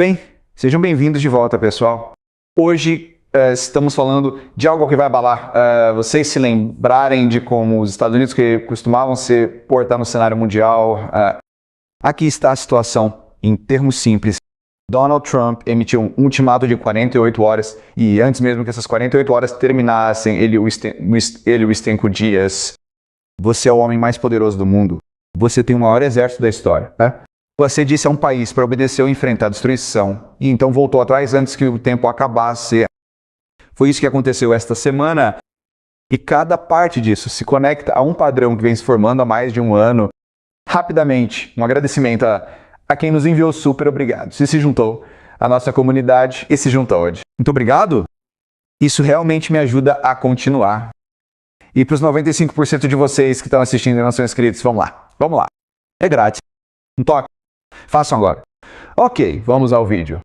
Bem, sejam bem-vindos de volta, pessoal. Hoje estamos falando de algo que vai abalar vocês se lembrarem de como os Estados Unidos, que costumavam ser portar no cenário mundial. Aqui está a situação, em termos simples. Donald Trump emitiu um ultimato de 48 horas e antes mesmo que essas 48 horas terminassem, ele o estenco dias. Você é o homem mais poderoso do mundo. Você tem o maior exército da história, né? Você disse a um país para obedecer ou enfrentar a destruição, e então voltou atrás antes que o tempo acabasse. Foi isso que aconteceu esta semana, e cada parte disso se conecta a um padrão que vem se formando há mais de um ano. Rapidamente, um agradecimento a quem nos enviou super obrigado. Se juntou à nossa comunidade e se juntou hoje. Muito obrigado! Isso realmente me ajuda a continuar. E para os 95% de vocês que estão assistindo e não são inscritos, vamos lá. É grátis. Um toque. Façam agora. Ok, vamos ao vídeo.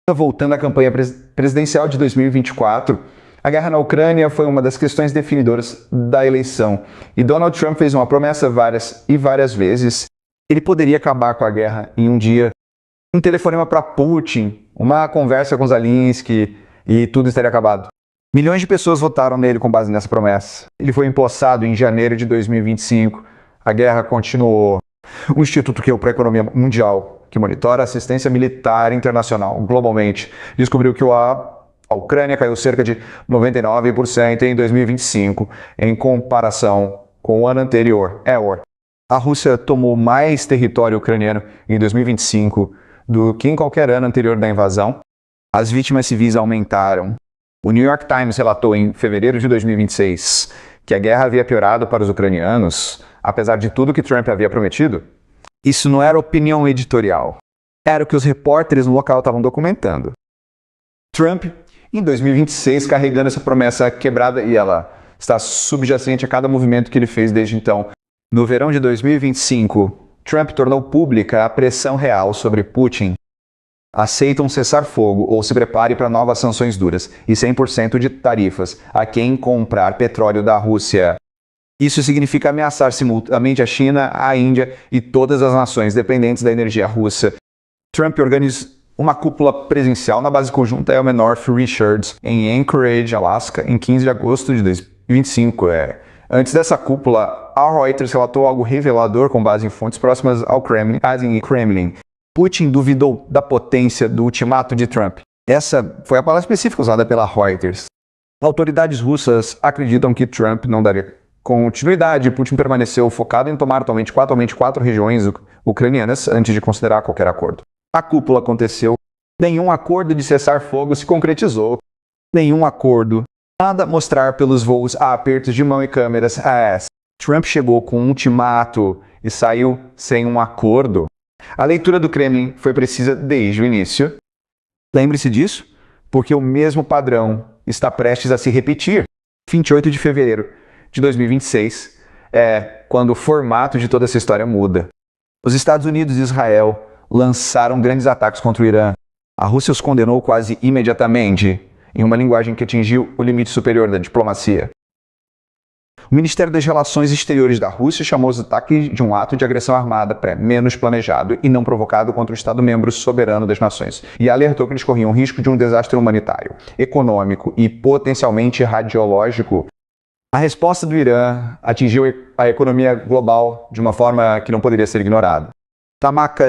Voltando à campanha presidencial de 2024, a guerra na Ucrânia foi uma das questões definidoras da eleição. E Donald Trump fez uma promessa várias vezes. Ele poderia acabar com a guerra em um dia. Um telefonema para Putin, uma conversa com Zelensky e tudo estaria acabado. Milhões de pessoas votaram nele com base nessa promessa. Ele foi empossado em janeiro de 2025. A guerra continuou. O Instituto para a Economia Mundial, que monitora a assistência militar internacional globalmente, descobriu que a Ucrânia caiu cerca de 99% em 2025, em comparação com o ano anterior. A Rússia tomou mais território ucraniano em 2025 do que em qualquer ano anterior da invasão. As vítimas civis aumentaram. O New York Times relatou em fevereiro de 2026 que a guerra havia piorado para os ucranianos, apesar de tudo que Trump havia prometido. Isso não era opinião editorial. Era o que os repórteres no local estavam documentando. Trump, em 2026, carregando essa promessa quebrada, e ela está subjacente a cada movimento que ele fez desde então. No verão de 2025, Trump tornou pública a pressão real sobre Putin. Aceita um cessar-fogo ou se prepare para novas sanções duras e 100% de tarifas a quem comprar petróleo da Rússia. Isso significa ameaçar simultaneamente a China, a Índia e todas as nações dependentes da energia russa. Trump organiza uma cúpula presencial na base conjunta Elmer Richards, em Anchorage, Alaska, em 15 de agosto de 2025. Antes dessa cúpula, a Reuters relatou algo revelador com base em fontes próximas ao Kremlin. Putin duvidou da potência do ultimato de Trump. Essa foi a palavra específica usada pela Reuters. Autoridades russas acreditam que Trump não daria continuidade. Putin permaneceu focado em tomar atualmente quatro regiões ucranianas antes de considerar qualquer acordo. A cúpula aconteceu. Nenhum acordo de cessar-fogo se concretizou. Nenhum acordo. Nada a mostrar pelos voos a apertos de mão e câmeras. Trump chegou com um ultimato e saiu sem um acordo. A leitura do Kremlin foi precisa desde o início. Lembre-se disso, porque o mesmo padrão está prestes a se repetir. 28 de fevereiro de 2026 é quando o formato de toda essa história muda. Os Estados Unidos e Israel lançaram grandes ataques contra o Irã. A Rússia os condenou quase imediatamente, em uma linguagem que atingiu o limite superior da diplomacia. O Ministério das Relações Exteriores da Rússia chamou os ataques de um ato de agressão armada menos planejado e não provocado contra o Estado-membro soberano das nações, e alertou que eles corriam risco de um desastre humanitário, econômico e potencialmente radiológico. A resposta do Irã atingiu a economia global de uma forma que não poderia ser ignorada. Damasco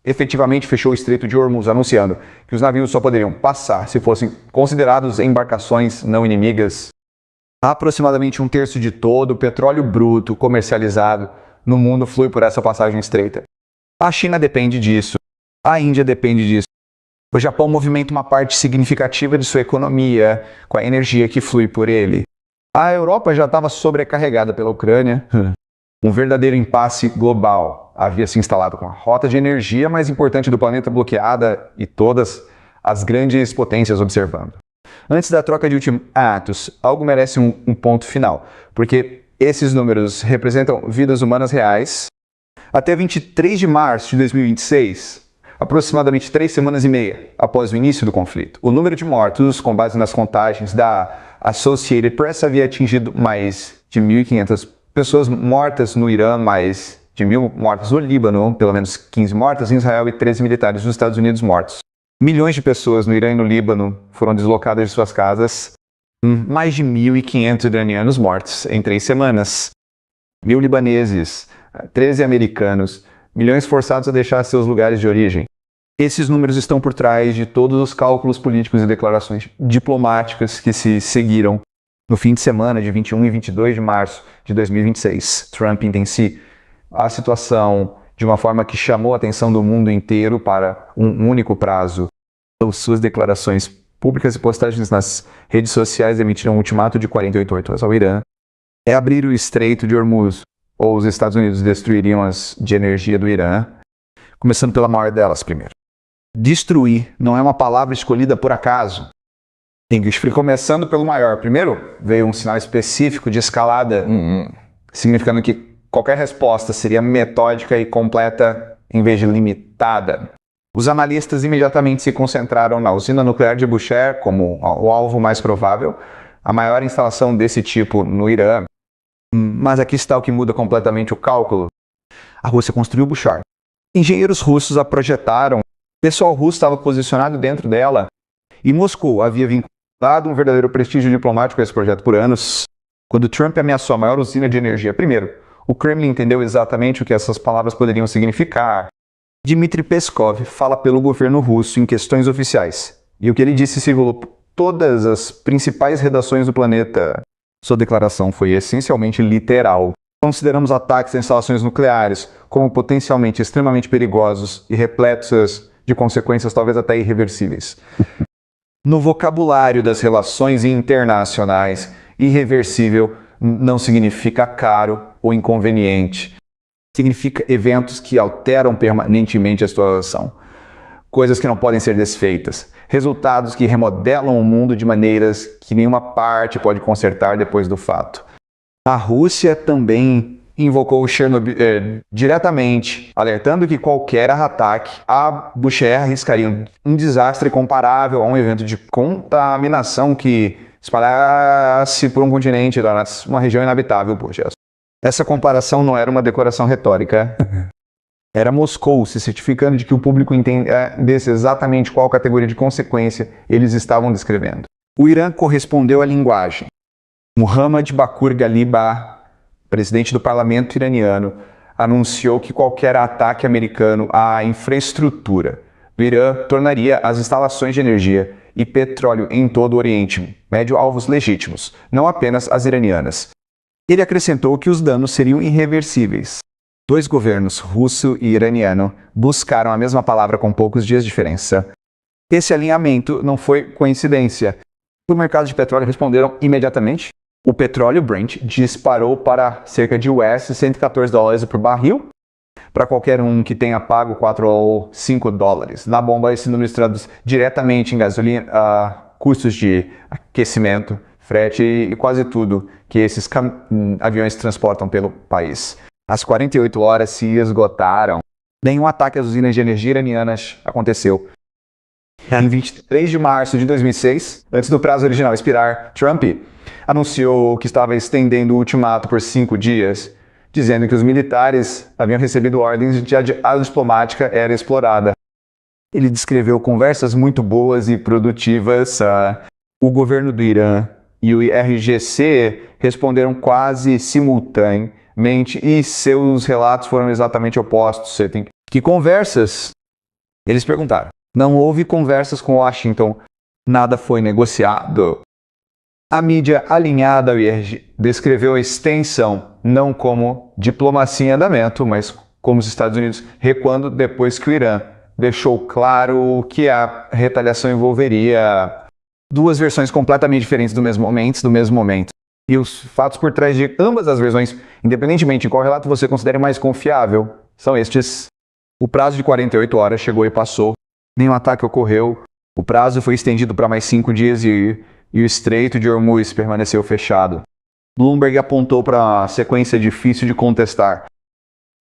efetivamente fechou o Estreito de Hormuz, anunciando que os navios só poderiam passar se fossem considerados embarcações não inimigas. Aproximadamente um terço de todo o petróleo bruto comercializado no mundo flui por essa passagem estreita. A China depende disso. A Índia depende disso. O Japão movimenta uma parte significativa de sua economia com a energia que flui por ele. A Europa já estava sobrecarregada pela Ucrânia. Um verdadeiro impasse global havia se instalado com a rota de energia mais importante do planeta bloqueada e todas as grandes potências observando. Antes da troca de ultimatos, algo merece um ponto final, porque esses números representam vidas humanas reais. Até 23 de março de 2026, aproximadamente 3 semanas e meia após o início do conflito, o número de mortos, com base nas contagens da Associated Press, havia atingido mais de 1.500 pessoas mortas no Irã, mais de 1.000 mortas no Líbano, pelo menos 15 mortas em Israel e 13 militares dos Estados Unidos mortos. Milhões de pessoas no Irã e no Líbano foram deslocadas de suas casas. Mais de 1.500 iranianos mortos em 3 semanas. 1.000 libaneses, 13 americanos, milhões forçados a deixar seus lugares de origem. Esses números estão por trás de todos os cálculos políticos e declarações diplomáticas que se seguiram no fim de semana de 21 e 22 de março de 2026. Trump intensificou a situação de uma forma que chamou a atenção do mundo inteiro para um único prazo. Suas declarações públicas e postagens nas redes sociais emitiram um ultimato de 48 horas ao Irã. É abrir o Estreito de Hormuz, ou os Estados Unidos destruiriam as de energia do Irã, começando pela maior delas primeiro. Destruir não é uma palavra escolhida por acaso. Tem que explicar. Começando pelo maior. Primeiro, veio um sinal específico de escalada, significando que qualquer resposta seria metódica e completa em vez de limitada. Os analistas imediatamente se concentraram na usina nuclear de Bushehr como o alvo mais provável, a maior instalação desse tipo no Irã. Mas aqui está o que muda completamente o cálculo. A Rússia construiu Bushehr. Engenheiros russos a projetaram. O pessoal russo estava posicionado dentro dela. E Moscou havia vinculado um verdadeiro prestígio diplomático a esse projeto por anos. Quando Trump ameaçou a maior usina de energia, primeiro, o Kremlin entendeu exatamente o que essas palavras poderiam significar. Dmitry Peskov fala pelo governo russo em questões oficiais. E o que ele disse circulou por todas as principais redações do planeta. Sua declaração foi essencialmente literal. Consideramos ataques a instalações nucleares como potencialmente extremamente perigosos e repletos de consequências talvez até irreversíveis. No vocabulário das relações internacionais, irreversível não significa caro ou inconveniente. Significa eventos que alteram permanentemente a situação. Coisas que não podem ser desfeitas. Resultados que remodelam o mundo de maneiras que nenhuma parte pode consertar depois do fato. A Rússia também invocou Chernobyl diretamente, alertando que qualquer ataque a Bushehr arriscaria um desastre comparável a um evento de contaminação que espalhasse por um continente, tornasse uma região inabitável. Poxa, essa comparação não era uma decoração retórica. Era Moscou se certificando de que o público entendesse exatamente qual categoria de consequência eles estavam descrevendo. O Irã correspondeu à linguagem. Muhammad Baqir Ghaliba, presidente do parlamento iraniano, anunciou que qualquer ataque americano à infraestrutura do Irã tornaria as instalações de energia e petróleo em todo o Oriente Médio alvos legítimos, não apenas as iranianas. Ele acrescentou que os danos seriam irreversíveis. 2 governos, russo e iraniano, buscaram a mesma palavra com poucos dias de diferença. Esse alinhamento não foi coincidência. Os mercados de petróleo responderam imediatamente. O petróleo Brent disparou para cerca de $114 por barril, para qualquer um que tenha pago 4 ou 5 dólares. Na bomba, esse número está traduz diretamente em gasolina, custos de aquecimento, frete e quase tudo que esses aviões transportam pelo país. As 48 horas se esgotaram. Nenhum ataque às usinas de energia iranianas aconteceu. Em 23 de março de 2006, antes do prazo original expirar, Trump anunciou que estava estendendo o ultimato por 5 dias, dizendo que os militares haviam recebido ordens de que a diplomática era explorada. Ele descreveu conversas muito boas e produtivas. O governo do Irã e o IRGC responderam quase simultaneamente e seus relatos foram exatamente opostos. Que conversas? Eles perguntaram. Não houve conversas com Washington. Nada foi negociado. A mídia alinhada ao IRGC descreveu a extensão não como diplomacia em andamento, mas como os Estados Unidos recuando depois que o Irã deixou claro que a retaliação envolveria 2 versões completamente diferentes do mesmo momento. E os fatos por trás de ambas as versões, independentemente de qual relato você considere mais confiável, são estes. O prazo de 48 horas chegou e passou. Nenhum ataque ocorreu. O prazo foi estendido para mais 5 dias e o Estreito de Hormuz permaneceu fechado. Bloomberg apontou para a sequência difícil de contestar.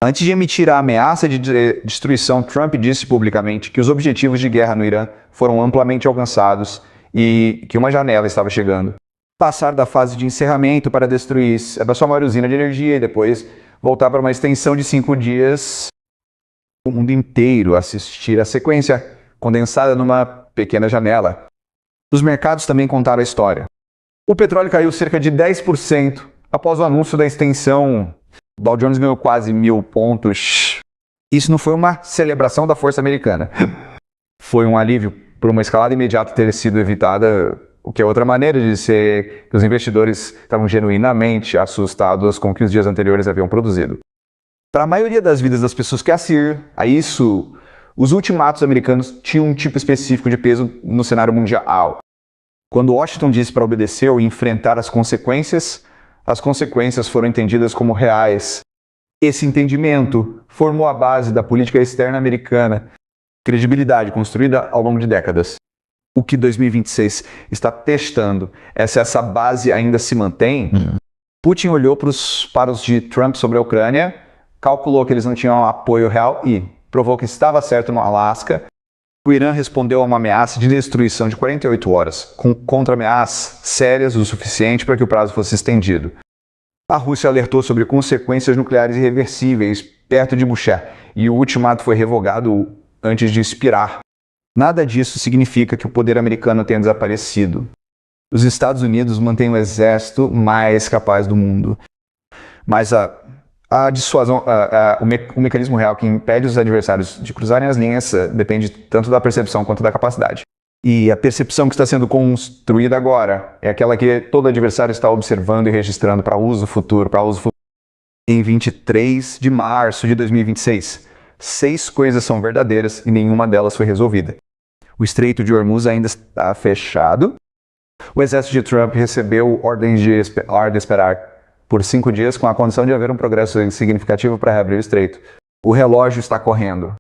Antes de emitir a ameaça de destruição, Trump disse publicamente que os objetivos de guerra no Irã foram amplamente alcançados e que uma janela estava chegando. Passar da fase de encerramento para destruir a sua maior usina de energia e depois voltar para uma extensão de 5 dias, o mundo inteiro assistir a sequência condensada numa pequena janela. Os mercados também contaram a história. O petróleo caiu cerca de 10% após o anúncio da extensão. O Dow Jones ganhou quase 1.000 pontos. Isso não foi uma celebração da força americana. Foi um alívio por uma escalada imediata ter sido evitada, o que é outra maneira de dizer que os investidores estavam genuinamente assustados com o que os dias anteriores haviam produzido. Para a maioria das vidas das pessoas que assistem a isso, os ultimatos americanos tinham um tipo específico de peso no cenário mundial. Quando Washington disse para obedecer ou enfrentar as consequências foram entendidas como reais. Esse entendimento formou a base da política externa americana, credibilidade construída ao longo de décadas. O que 2026 está testando é se essa base ainda se mantém. Putin olhou para os de Trump sobre a Ucrânia, calculou que eles não tinham apoio real e provou que estava certo no Alasca. O Irã respondeu a uma ameaça de destruição de 48 horas, com contra-ameaças sérias o suficiente para que o prazo fosse estendido. A Rússia alertou sobre consequências nucleares irreversíveis perto de Bucha, e o ultimato foi revogado antes de expirar. Nada disso significa que o poder americano tenha desaparecido. Os Estados Unidos mantêm o exército mais capaz do mundo. Mas a dissuasão, o mecanismo real que impede os adversários de cruzarem as linhas depende tanto da percepção quanto da capacidade. E a percepção que está sendo construída agora é aquela que todo adversário está observando e registrando para uso futuro. Em 23 de março de 2026, 6 coisas são verdadeiras e nenhuma delas foi resolvida. O Estreito de Hormuz ainda está fechado. O exército de Trump recebeu ordens de esperar por 5 dias com a condição de haver um progresso significativo para reabrir o estreito. O relógio está correndo.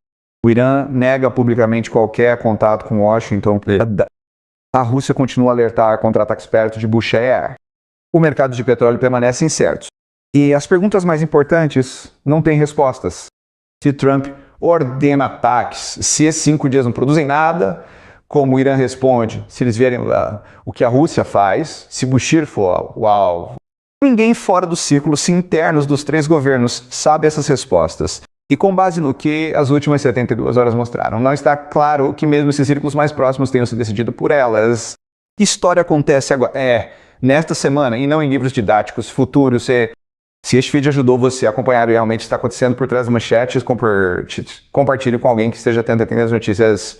O Irã nega publicamente qualquer contato com Washington. A Rússia continua a alertar contra ataques perto de Bushehr. O mercado de petróleo permanece incerto. E as perguntas mais importantes não têm respostas. Se Trump ordena ataques, se esses 5 dias não produzem nada, como o Irã responde, se eles verem o que a Rússia faz, se Bushehr for o alvo. Ninguém fora dos círculos internos dos 3 governos sabe essas respostas. E com base no que as últimas 72 horas mostraram, não está claro que mesmo esses círculos mais próximos tenham sido decididos por elas. Que história acontece agora? Nesta semana, e não em livros didáticos futuros. Se este vídeo ajudou você a acompanhar o que realmente está acontecendo por trás das manchetes, compartilhe com alguém que esteja atento a entender as notícias